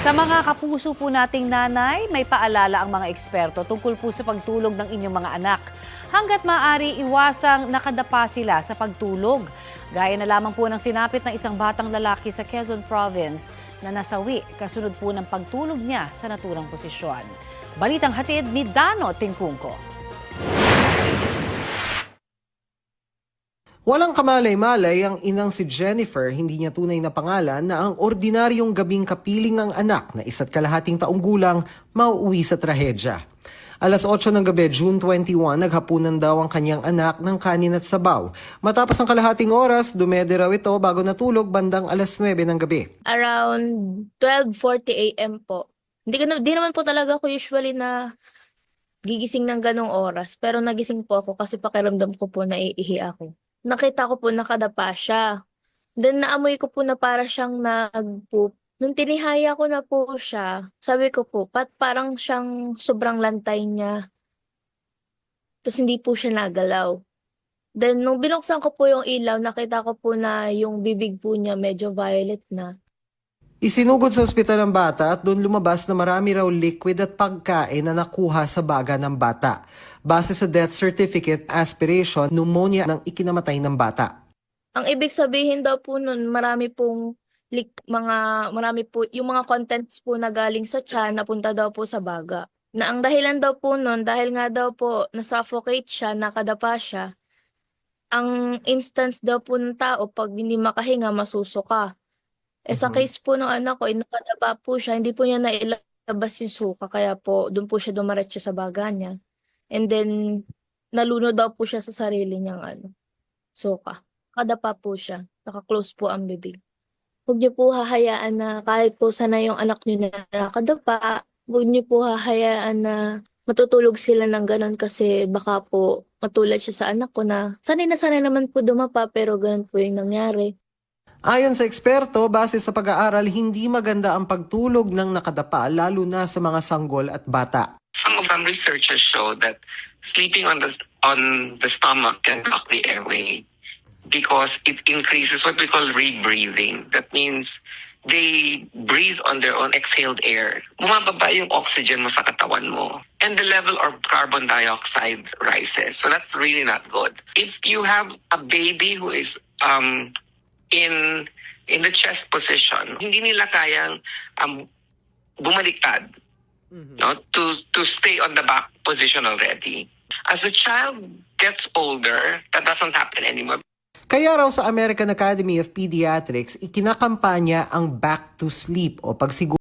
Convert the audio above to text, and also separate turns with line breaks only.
Sa mga kapuso po nating nanay, may paalala ang mga eksperto tungkol po sa pagtulog ng inyong mga anak. Hanggat maaari, iwasang nakadapa sila sa pagtulog. Gaya na lamang po ng sinapit ng isang batang lalaki sa Quezon Province na nasawi kasunod po ng pagtulog niya sa naturang posisyon. Balitang hatid ni Dano Tingkungko.
Walang kamalay-malay ang inang si Jennifer, hindi niya tunay na pangalan, na ang ordinaryong gabing kapiling ang anak na 1.5 taong gulang mauuwi sa trahedya. Alas 8 ng gabi, June 21, naghapunan daw ang kanyang anak ng kanin at sabaw. Matapos ang kalahating oras, dumede raw ito bago natulog bandang alas 9 ng gabi.
Around 12:40 a.m. po. Di naman po talaga ako usually na gigising ng ganong oras. Pero nagising po ako kasi pakiramdam ko po na iihi ako. Nakita ko po nakadapa siya. Then naamoy ko po na para siyang nag-poop. Nung tinihaya ko na po siya, sabi ko po, parang siyang sobrang lantay niya. Tapos hindi po siya nagalaw. Then nung binuksan ko po yung ilaw, nakita ko po na yung bibig po niya medyo violet na.
Isinugod sa ospital ang bata at doon lumabas na marami raw liquid at pagkain na nakuha sa baga ng bata. Base sa death certificate, aspiration, pneumonia ng ikinamatay ng bata.
Ang ibig sabihin daw po nun, marami po yung mga contents po na galing sa tiyan napunta daw po sa baga. Na ang dahilan daw po nun, dahil nga daw po na-suffocate siya, nakadapa siya, ang instance daw po ng tao pag hindi makahinga, masusuka. Sa case po ng anak ko, nakadapa po siya, hindi po niya nailabas yung suka, kaya po doon po siya dumiretso sa baga niya. And then, nalunod daw po siya sa sarili niyang suka. Nakadapa po siya, naka-close po ang bibig. Huwag niyo po hahayaan na kahit po sana yung anak niyo na nakadapa, huwag niyo po hahayaan na matutulog sila ng ganon kasi baka po matulad siya sa anak ko na sanay naman po dumapa pero ganon po yung nangyari.
Ayon sa eksperto, base sa pag-aaral, hindi maganda ang pagtulog ng nakadapa lalo na sa mga sanggol at bata.
Some researchers show that sleeping on the stomach can block the airway because it increases what we call rebreathing. That means they breathe on their own exhaled air. Bumababa yung oxygen mo sa katawan mo. And the level of carbon dioxide rises. So that's really not good. If you have a baby who is in the chest position, hindi nila kayang bumaliktad, no, to stay on the back position already. As the child gets older, that doesn't happen anymore.
Kaya raw sa American Academy of Pediatrics, ikinakampanya ang back to sleep o pagsiguro